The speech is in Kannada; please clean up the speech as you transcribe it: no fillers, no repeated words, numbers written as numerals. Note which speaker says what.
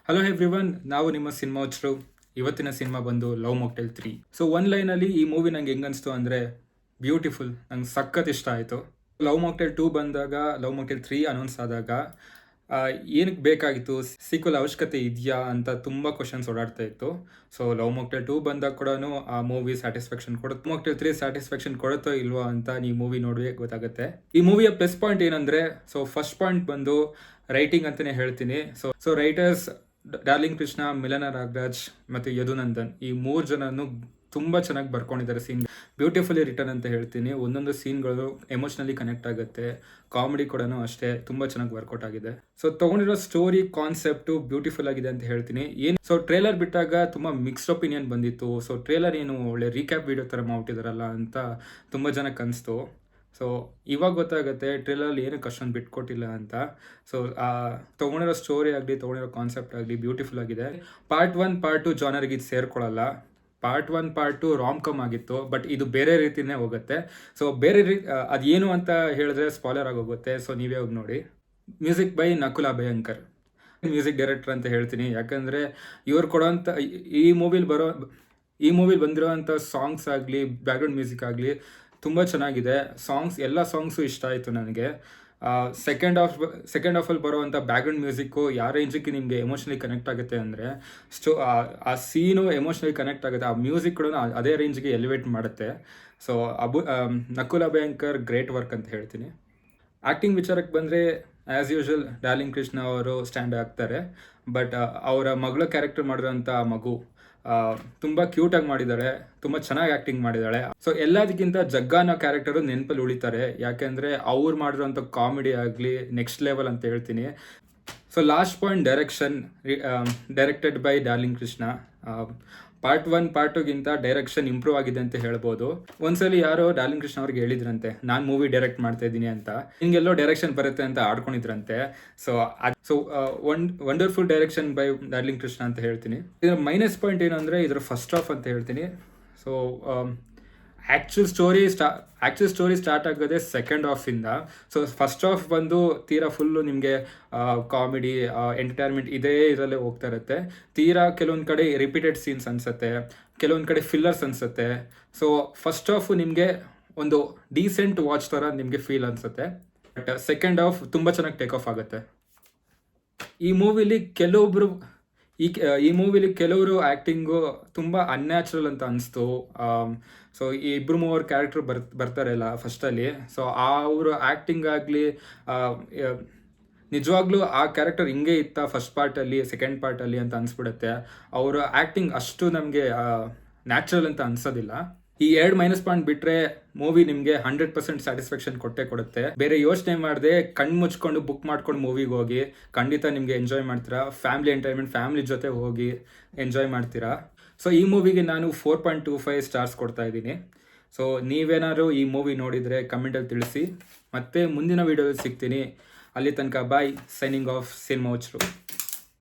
Speaker 1: ಹಲೋ ಎವ್ರಿವನ್, ನಾವು ನಿಮ್ಮ ಸಿನಿಮಾ ಹುಚ್ಚರು. ಇವತ್ತಿನ ಸಿನಿಮಾ ಬಂದು ಲವ್ ಮಾಕ್ಟೇಲ್ 3. ಸೊ ಒನ್ ಲೈನಲ್ಲಿ ಈ ಮೂವಿ ನಂಗೆ ಹೆಂಗ್ ಅನಿಸ್ತು ಅಂದರೆ ಬ್ಯೂಟಿಫುಲ್. ನಂಗೆ ಸಖತ್ ಇಷ್ಟ ಆಯಿತು. ಲವ್ ಮಾಕ್ಟೇಲ್ 2 ಬಂದಾಗ, ಲವ್ ಮಾಕ್ಟೇಲ್ 3 ಅನೌನ್ಸ್ ಆದಾಗ ಏನಕ್ಕೆ ಬೇಕಾಗಿತ್ತು, ಸೀಕ್ವಲ್ ಅವಶ್ಯಕತೆ ಇದೆಯಾ ಅಂತ ತುಂಬ ಕ್ವಶನ್ಸ್ ಓಡಾಡ್ತಾ ಇತ್ತು. ಸೊ ಲವ್ ಮಾಕ್ಟೇಲ್ 2 ಬಂದಾಗ ಕೂಡ ಆ ಮೂವಿ ಸ್ಯಾಟಿಸ್ಫ್ಯಾಕ್ಷನ್ ಕೊಡುತ್ತೆ. ಮಾಕ್ಟೇಲ್ 3 ಸ್ಯಾಟಿಸ್ಫ್ಯಾಕ್ಷನ್ ಕೊಡುತ್ತೋ ಇಲ್ವೋ ಅಂತ ನೀವು ಮೂವಿ ನೋಡಿ ಗೊತ್ತಾಗುತ್ತೆ. ಈ ಮೂವಿಯ ಪ್ಲಸ್ ಪಾಯಿಂಟ್ ಏನಂದರೆ, ಸೊ ಫಸ್ಟ್ ಪಾಯಿಂಟ್ ಬಂದು ರೈಟಿಂಗ್ ಅಂತಲೇ ಹೇಳ್ತೀನಿ. ಸೊ ರೈಟರ್ಸ್ ಡಾರ್ಲಿಂಗ್ ಕೃಷ್ಣ, ಮಿಲನ ನಾಗರಾಜ್ ಮತ್ತು ಯದುನಂದನ್, ಈ 3 ಜನನು ತುಂಬ ಚೆನ್ನಾಗಿ ಬರ್ಕೊಂಡಿದ್ದಾರೆ. ಸೀನ್ ಬ್ಯೂಟಿಫುಲಿ ರಿಟರ್ನ್ ಅಂತ ಹೇಳ್ತೀನಿ. ಒಂದೊಂದು ಸೀನ್ಗಳು ಎಮೋಷ್ನಲಿ ಕನೆಕ್ಟ್ ಆಗುತ್ತೆ. ಕಾಮಿಡಿ ಕೂಡ ಅಷ್ಟೇ ತುಂಬ ಚೆನ್ನಾಗಿ ವರ್ಕೌಟ್ ಆಗಿದೆ. ಸೊ ತೊಗೊಂಡಿರೋ ಸ್ಟೋರಿ ಕಾನ್ಸೆಪ್ಟು ಬ್ಯೂಟಿಫುಲ್ ಆಗಿದೆ ಅಂತ ಹೇಳ್ತೀನಿ. ಸೊ ಟ್ರೇಲರ್ ಬಿಟ್ಟಾಗ ತುಂಬ ಮಿಕ್ಸ್ಡ್ ಒಪಿನಿಯನ್ ಬಂದಿತ್ತು. ಸೊ ಟ್ರೇಲರ್ ಏನು ಒಳ್ಳೆ ರೀಕ್ಯಾಪ್ ವಿಡಿಯೋ ಥರ ಮಾಡ್ಬಿಟ್ಟಿದಾರಲ್ಲ ಅಂತ ತುಂಬ ಜನಕ್ಕೆ ಅನಿಸ್ತು. ಸೊ ಇವಾಗ ಗೊತ್ತಾಗುತ್ತೆ ಟ್ರೇಲರಲ್ಲಿ ಏನಕ್ಕೆ ಅಷ್ಟೊಂದು ಬಿಟ್ಕೊಟ್ಟಿಲ್ಲ ಅಂತ. ಸೊ ತೊಗೊಂಡಿರೋ ಸ್ಟೋರಿ ಆಗಲಿ, ತೊಗೊಂಡಿರೋ ಕಾನ್ಸೆಪ್ಟ್ ಆಗಲಿ ಬ್ಯೂಟಿಫುಲ್ ಆಗಿದೆ. ಪಾರ್ಟ್ 1 ಪಾರ್ಟ್ 2 ಜಾನರ್ಗೆ ಇದು ಸೇರ್ಕೊಳ್ಳಲ್ಲ. ಪಾರ್ಟ್ 1 ಪಾರ್ಟ್ 2 ರಾಮ್ ಕಮ್ ಆಗಿತ್ತು, ಬಟ್ ಇದು ಬೇರೆ ರೀತಿಯೇ ಹೋಗುತ್ತೆ. ಸೊ ಬೇರೆ ಅದೇನು ಅಂತ ಹೇಳಿದ್ರೆ ಸ್ಪಾಯ್ಲರ್ ಆಗೋಗುತ್ತೆ. ಸೊ ನೀವೇ ಹೋಗಿ ನೋಡಿ. Music by Nakul Abhyankar, music director ಅಂತ ಹೇಳ್ತೀನಿ. ಯಾಕಂದರೆ ಇವ್ರು ಕೊಡೋಂಥ ಈ ಮೂವಿಲಿ ಬಂದಿರೋವಂಥ ಸಾಂಗ್ಸ್ ಆಗಲಿ, ಬ್ಯಾಕ್ಗ್ರೌಂಡ್ ಮ್ಯೂಸಿಕ್ ಆಗಲಿ ತುಂಬ ಚೆನ್ನಾಗಿದೆ. ಎಲ್ಲ ಸಾಂಗ್ಸು ಇಷ್ಟ ಆಯಿತು ನನಗೆ. ಸೆಕೆಂಡ್ ಹಾಫಲ್ಲಿ ಬರುವಂಥ ಬ್ಯಾಕ್ಗ್ರೌಂಡ್ ಮ್ಯೂಸಿಕ್ಕು ಯಾವ ರೇಂಜಿಗೆ ನಿಮಗೆ ಎಮೋಷ್ನಲಿ ಕನೆಕ್ಟ್ ಆಗುತ್ತೆ ಅಂದರೆ, ಆ ಸೀನು ಎಮೋಷ್ನಲಿ ಕನೆಕ್ಟ್ ಆಗುತ್ತೆ. ಆ ಮ್ಯೂಸಿಕ್ ಕೂಡ ಅದೇ ರೇಂಜ್ಗೆ ಎಲಿವೇಟ್ ಮಾಡುತ್ತೆ. So Nakul Abhyankar great work ಅಂತ ಹೇಳ್ತೀನಿ. ಆ್ಯಕ್ಟಿಂಗ್ ವಿಚಾರಕ್ಕೆ ಬಂದರೆ ಆ್ಯಸ್ ಯೂಶ್ವಲ್ ಡಾರ್ಲಿಂಗ್ ಕೃಷ್ಣ ಅವರು ಸ್ಟ್ಯಾಂಡ್ ಆಗ್ತಾರೆ. ಬಟ್ ಅವರ ಮಗಳ ಕ್ಯಾರೆಕ್ಟರ್ ಮಾಡಿರೋಂಥ ಮಗು ತುಂಬ ಕ್ಯೂಟಾಗಿ ಮಾಡಿದ್ದಾಳೆ, ತುಂಬ ಚೆನ್ನಾಗಿ ಆ್ಯಕ್ಟಿಂಗ್ ಮಾಡಿದ್ದಾಳೆ. ಸೊ ಎಲ್ಲದಕ್ಕಿಂತ ಜಗ್ಗ ಅನ್ನೋ ಕ್ಯಾರೆಕ್ಟರು ನೆನಪಲ್ಲಿ ಉಳಿತಾರೆ. ಯಾಕೆಂದರೆ ಅವ್ರು ಮಾಡಿರೋಂಥ ಕಾಮಿಡಿ ಆಗಲಿ ನೆಕ್ಸ್ಟ್ ಲೆವೆಲ್ ಅಂತ ಹೇಳ್ತೀನಿ. So last point directed by darling Krishna. Part 1 part 2ಗಿಂತ ಡೈರೆಕ್ಷನ್ ಇಂಪ್ರೂವ್ ಆಗಿದೆ ಅಂತ ಹೇಳ್ಬೋದು. ಒಂದ್ಸಲಿ ಯಾರೋ ಡಾರ್ಲಿಂಗ್ ಕೃಷ್ಣ ಅವ್ರಿಗೆ ಹೇಳಿದ್ರಂತೆ, ನಾನು ಮೂವಿ ಡೈರೆಕ್ಟ್ ಮಾಡ್ತಾ ಇದ್ದೀನಿ ಅಂತ. ಹಿಂಗೆಲ್ಲೋ ಡೈರೆಕ್ಷನ್ ಬರುತ್ತೆ ಅಂತ ಆಡ್ಕೊಂಡಿದ್ರಂತೆ. So wonderful direction by darling Krishna ಅಂತ ಹೇಳ್ತೀನಿ. ಇದರ ಮೈನಸ್ ಪಾಯಿಂಟ್ ಏನು ಅಂದರೆ ಇದರ ಫಸ್ಟ್ ಹಾಫ್ ಅಂತ ಹೇಳ್ತೀನಿ. ಸೊ ಆ್ಯಕ್ಚುಲ್ ಸ್ಟೋರಿ ಸ್ಟಾರ್ಟ್ ಆಗೋದೇ ಸೆಕೆಂಡ್ ಹಾಫಿಂದ. ಸೊ ಫಸ್ಟ್ ಹಾಫ್ ಬಂದು ತೀರಾ ಫುಲ್ಲು ನಿಮಗೆ ಕಾಮಿಡಿ, ಎಂಟರ್ಟೈನ್ಮೆಂಟ್ ಇದೇ ಇದರಲ್ಲೇ ಹೋಗ್ತಾ ಇರುತ್ತೆ. ತೀರಾ ಕೆಲವೊಂದು ಕಡೆ ರಿಪೀಟೆಡ್ ಸೀನ್ಸ್ ಅನಿಸುತ್ತೆ, ಕೆಲವೊಂದು ಕಡೆ ಫಿಲ್ಲರ್ಸ್ ಅನಿಸುತ್ತೆ. ಸೊ ಫಸ್ಟ್ ಹಾಫು ನಿಮಗೆ ಒಂದು ಡೀಸೆಂಟ್ ವಾಚ್ ಥರ ನಿಮಗೆ ಫೀಲ್ ಅನಿಸುತ್ತೆ. ಬಟ್ ಸೆಕೆಂಡ್ ಹಾಫ್ ತುಂಬ ಚೆನ್ನಾಗಿ ಟೇಕ್ ಆಫ್ ಆಗುತ್ತೆ. ಈ ಮೂವಿಲಿ ಕೆಲವರು ಆ್ಯಕ್ಟಿಂಗು ತುಂಬ ಅನ್ಯಾಚುರಲ್ ಅಂತ ಅನಿಸ್ತು. ಸೊ ಈ ಇಬ್ಬರು ಮೂವರು ಕ್ಯಾರೆಕ್ಟರ್ ಬರ್ತಾರಲ್ಲ ಫಸ್ಟಲ್ಲಿ, ಸೊ ಅವರು ಆ್ಯಕ್ಟಿಂಗ್ ಆಗಲಿ ನಿಜವಾಗ್ಲೂ ಆ ಕ್ಯಾರೆಕ್ಟರ್ ಹಿಂಗೆ ಇತ್ತ ಫಸ್ಟ್ ಪಾರ್ಟಲ್ಲಿ, ಸೆಕೆಂಡ್ ಪಾರ್ಟಲ್ಲಿ ಅಂತ ಅನಿಸ್ಬಿಡುತ್ತೆ. ಅವರ ಆ್ಯಕ್ಟಿಂಗ್ ಅಷ್ಟು ನಮಗೆ ನ್ಯಾಚುರಲ್ ಅಂತ ಅನ್ಸೋದಿಲ್ಲ. ಈ 2 ಮೈನಸ್ ಪಾಯಿಂಟ್ ಬಿಟ್ಟರೆ ಮೂವಿ ನಿಮಗೆ 100% ಸ್ಯಾಟಿಸ್ಫ್ಯಾಕ್ಷನ್ ಕೊಡುತ್ತೆ. ಬೇರೆ ಯೋಚನೆ ಮಾಡದೆ ಕಣ್ಣು ಮುಚ್ಕೊಂಡು ಬುಕ್ ಮಾಡ್ಕೊಂಡು ಮೂವಿಗೆ ಹೋಗಿ ಖಂಡಿತ ನಿಮಗೆ ಎಂಜಾಯ್ ಮಾಡ್ತೀರಾ. ಫ್ಯಾಮಿಲಿ ಜೊತೆ ಹೋಗಿ ಎಂಜಾಯ್ ಮಾಡ್ತೀರಾ. ಸೊ ಈ ಮೂವಿಗೆ ನಾನು 4.25 ಸ್ಟಾರ್ಸ್ ಕೊಡ್ತಾ ಇದ್ದೀನಿ. ಸೊ ನೀವೇನಾದ್ರು ಈ ಮೂವಿ ನೋಡಿದರೆ ಕಮೆಂಟಲ್ಲಿ ತಿಳಿಸಿ. ಮತ್ತೆ ಮುಂದಿನ ವೀಡಿಯೋದಲ್ಲಿ ಸಿಗ್ತೀನಿ. ಅಲ್ಲಿ ತನಕ ಬಾಯ್. Signing off cinema ಹುಚ್ಚರು.